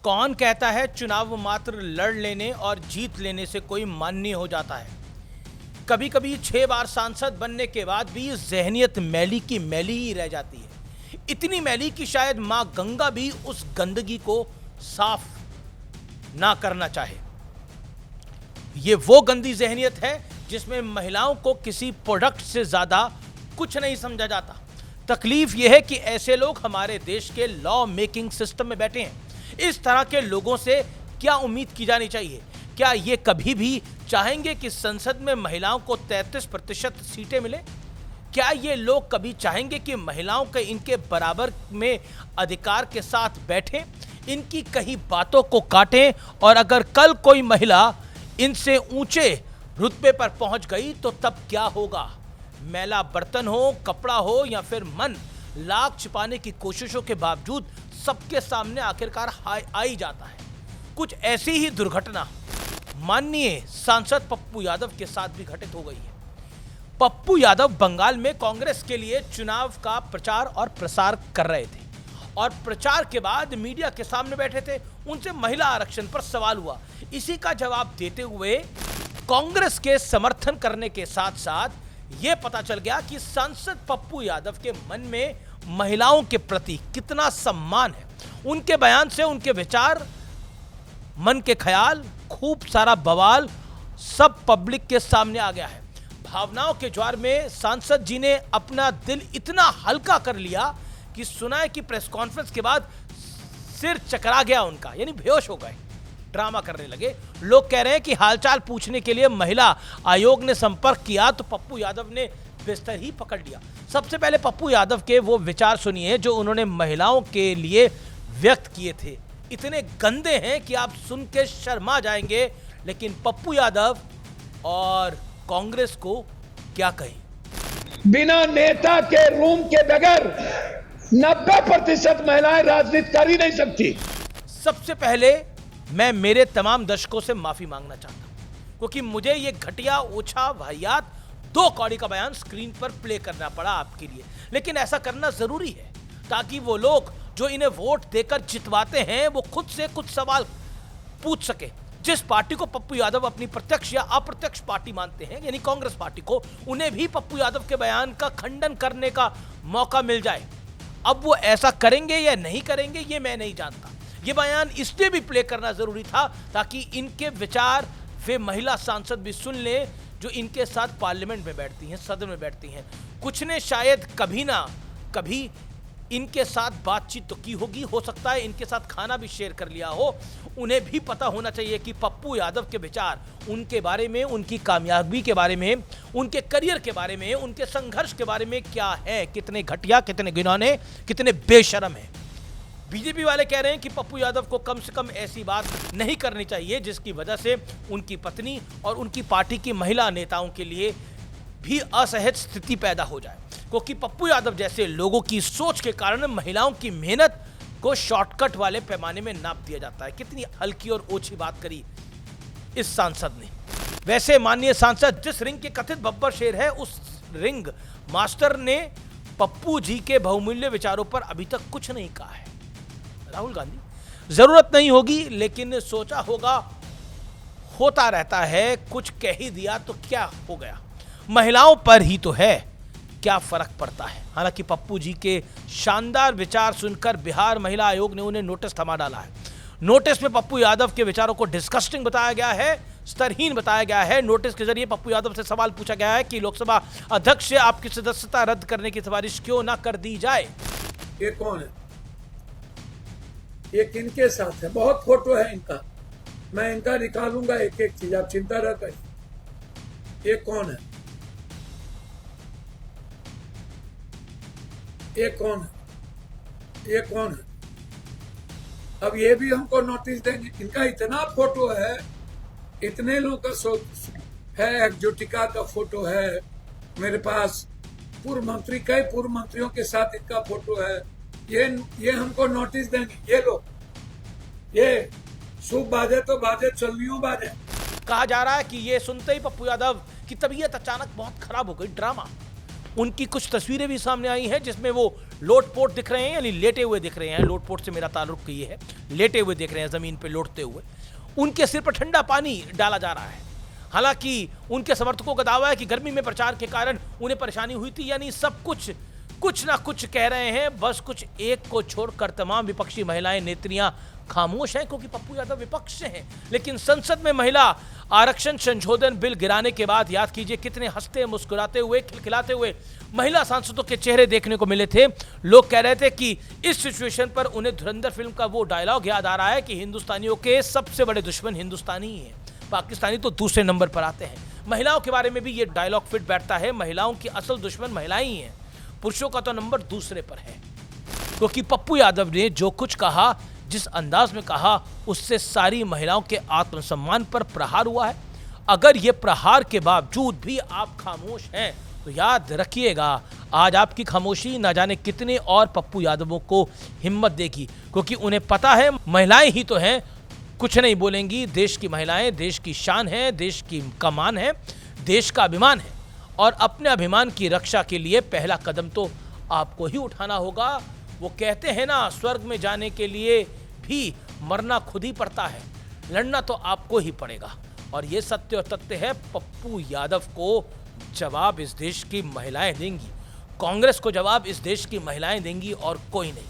कौन कहता है चुनाव मात्र लड़ लेने और जीत लेने से कोई माननीय हो जाता है। कभी कभी 6 बार सांसद बनने के बाद भी जहनियत मैली की मैली ही रह जाती है। इतनी मैली कि शायद मां गंगा भी उस गंदगी को साफ ना करना चाहे। ये वो गंदी जहनियत है जिसमें महिलाओं को किसी प्रोडक्ट से ज्यादा कुछ नहीं समझा जाता। तकलीफ यह है कि ऐसे लोग हमारे देश के लॉ मेकिंग सिस्टम में बैठे हैं। इस तरह के लोगों से क्या उम्मीद की जानी चाहिए? क्या ये कभी भी चाहेंगे कि संसद में महिलाओं को 33% सीटें मिले? क्या ये लोग कभी चाहेंगे कि महिलाओं के इनके बराबर में अधिकार के साथ बैठें, इनकी कही बातों को काटें? और अगर कल कोई महिला इनसे ऊंचे रुतबे पर पहुंच गई तो तब क्या होगा? मैला बर्तन हो, कपड़ा हो या फिर मन, लाख छिपाने की कोशिशों के बावजूद सबके सामने आखिरकार आ ही जाता है। कुछ ऐसी ही दुर्घटना माननीय सांसद पप्पू यादव के साथ भी घटित हो गई है। पप्पू यादव बंगाल में कांग्रेस के लिए चुनाव का प्रचार और प्रसार कर रहे थे और प्रचार के बाद मीडिया के सामने बैठे थे। उनसे महिला आरक्षण पर सवाल हुआ। इसी का जवाब देते हुए कांग्रेस के समर्थन करने के साथ साथ यह पता चल गया कि सांसद पप्पू यादव के मन में महिलाओं के प्रति कितना सम्मान है। उनके बयान से उनके विचार, मन के ख्याल, खूब सारा बवाल सब पब्लिक के सामने आ गया है। भावनाओं के ज्वार में सांसद जी ने अपना दिल इतना हल्का कर लिया कि सुना है कि प्रेस कॉन्फ्रेंस के बाद सिर चकरा गया उनका, यानी बेहोश हो गए, ड्रामा करने लगे। लोग कह रहे हैं कि हालचाल पूछने के लिए महिला आयोग ने संपर्क किया तो पप्पू यादव ने बिस्तर ही पकड़ लिया। सबसे पहले पप्पू यादव के वो विचार सुनिए जो उन्होंने महिलाओं के लिए व्यक्त किए थे। इतने गंदे हैं कि आप सुन के शर्मा जाएंगे, लेकिन पप्पू यादव और कांग्रेस को क्या कहें। बिना नेता के रूम के बगैर 90% महिलाएं राजनीति कर ही नहीं सकती। सबसे पहले मैं मेरे तमाम दर्शकों से माफी मांगना चाहता हूं क्योंकि मुझे ये घटिया, ओछा, वाहियात 2 कौड़ी का बयान स्क्रीन पर प्ले करना पड़ा आपके लिए। लेकिन ऐसा करना जरूरी है ताकि वो लोग जो इन्हें वोट देकर जितवाते हैं वो खुद से कुछ सवाल पूछ सके। जिस पार्टी को पप्पू यादव अपनी प्रत्यक्ष या अप्रत्यक्ष पार्टी मानते हैं, यानी कांग्रेस पार्टी को, उन्हें भी पप्पू यादव के बयान का खंडन करने का मौका मिल जाए। अब वो ऐसा करेंगे या नहीं करेंगे ये मैं नहीं जानता। ये बयान इसलिए भी प्ले करना जरूरी था ताकि इनके विचार वे महिला सांसद भी सुन ले जो इनके साथ पार्लियामेंट में बैठती हैं, सदन में बैठती हैं। कुछ ने शायद कभी ना कभी इनके साथ बातचीत तो की होगी, हो सकता है इनके साथ खाना भी शेयर कर लिया हो। उन्हें भी पता होना चाहिए कि पप्पू यादव के विचार उनके बारे में, उनकी कामयाबी के बारे में, उनके करियर के बारे में, उनके संघर्ष के बारे में क्या है, कितने घटिया, कितने घिनौने, कितने बेशर्म है। बीजेपी वाले कह रहे हैं कि पप्पू यादव को कम से कम ऐसी बात नहीं करनी चाहिए जिसकी वजह से उनकी पत्नी और उनकी पार्टी की महिला नेताओं के लिए भी असहज स्थिति पैदा हो जाए, क्योंकि पप्पू यादव जैसे लोगों की सोच के कारण महिलाओं की मेहनत को शॉर्टकट वाले पैमाने में नाप दिया जाता है। कितनी हल्की और ओछी बात करी इस सांसद ने। वैसे माननीय सांसद जिस रिंग के कथित बब्बर शेर है, उस रिंग मास्टर ने पप्पू जी के बहुमूल्य विचारों पर अभी तक कुछ नहीं कहा है। राहुल गांधी, जरूरत नहीं होगी लेकिन सोचा होगा, होता रहता है, कुछ कह ही दिया तो क्या हो गया, महिलाओं पर ही तो है, क्या फर्क पड़ता है। हालांकि पप्पू जी के शानदार विचार सुनकर बिहार महिला आयोग ने उन्हें नोटिस थमा डाला है। नोटिस में पप्पू यादव के विचारों को डिस्कस्टिंग बताया गया है, स्तरहीन बताया गया है। नोटिस के जरिए पप्पू यादव से सवाल पूछा गया है कि लोकसभा अध्यक्ष से आपकी सदस्यता रद्द करने की सिफारिश क्यों ना कर दी जाए। ये कौन है? ये किनके साथ है? बहुत फोटो है इनका, मैं इनका निकालूंगा एक एक चीज, आप चिंता न करिए। ये कौन है? ये कौन है? ये कौन है? अब ये भी हमको नोटिस देंगे। इनका इतना फोटो है, इतने लोगों का सोच है, एक्जोटिका का फोटो है मेरे पास, पूर्व मंत्री, कई पूर्व मंत्रियों के साथ इनका फोटो है। ये हमको नोटिस देंगे। ये लोग, ये शुभ बाजे तो बाजे, चलनियों बाजे। कहा जा रहा है कि ये सुनते ही पप्पू यादव की तबीयत अचानक बहुत खराब हो गई। ड्रामा, उनकी कुछ तस्वीरें भी सामने आई हैं जिसमें वो लोटपोट दिख रहे हैं, यानी लेटे हुए दिख रहे हैं, लोटपोट से मेरा ताल्लुक ये है, लेटे हुए दिख रहे हैं ज़मीन पे लोटते हुए, उनके सिर पर ठंडा पानी डाला जा रहा है। हालांकि उनके समर्थकों का दावा है कि गर्मी में प्रचार के कारण उन्हें परेशानी हुई थी, यानी सब कुछ ना कुछ कह रहे हैं, बस कुछ एक को छोड़कर तमाम विपक्षी महिलाएं नेत्रियां खामोश हैं, क्योंकि पप्पू यादव विपक्ष से हैं। लेकिन संसद में महिला आरक्षण संशोधन बिल गिराने के बाद याद कीजिए कितने हंसते मुस्कुराते हुए खिलखिलाते हुए महिला सांसदों के चेहरे देखने को मिले थे। लोग कह रहे थे कि इस सिचुएशन पर उन्हें धुरंधर फिल्म का वो डायलॉग याद आ रहा है कि हिंदुस्तानियों के सबसे बड़े दुश्मन हिंदुस्तानी ही हैं, पाकिस्तानी तो दूसरे नंबर पर आते हैं। महिलाओं के बारे में भी ये डायलॉग फिट बैठता है, महिलाओं की असल दुश्मन महिलाएं ही हैं, पुरुषों का तो नंबर दूसरे पर है। क्योंकि पप्पू यादव ने जो कुछ कहा, जिस अंदाज में कहा, उससे सारी महिलाओं के आत्मसम्मान पर प्रहार हुआ है। अगर ये प्रहार के बावजूद भी आप खामोश हैं तो याद रखिएगा, आज आपकी खामोशी न जाने कितने और पप्पू यादवों को हिम्मत देगी, क्योंकि उन्हें पता है महिलाएं ही तो हैं, कुछ नहीं बोलेंगी। देश की महिलाएं देश की शान है, देश की कमान है, देश का अभिमान है, और अपने अभिमान की रक्षा के लिए पहला कदम तो आपको ही उठाना होगा। वो कहते हैं ना, स्वर्ग में जाने के लिए भी मरना खुद ही पड़ता है, लड़ना तो आपको ही पड़ेगा। और ये सत्य और तथ्य है, पप्पू यादव को जवाब इस देश की महिलाएं देंगी, कांग्रेस को जवाब इस देश की महिलाएं देंगी और कोई नहीं।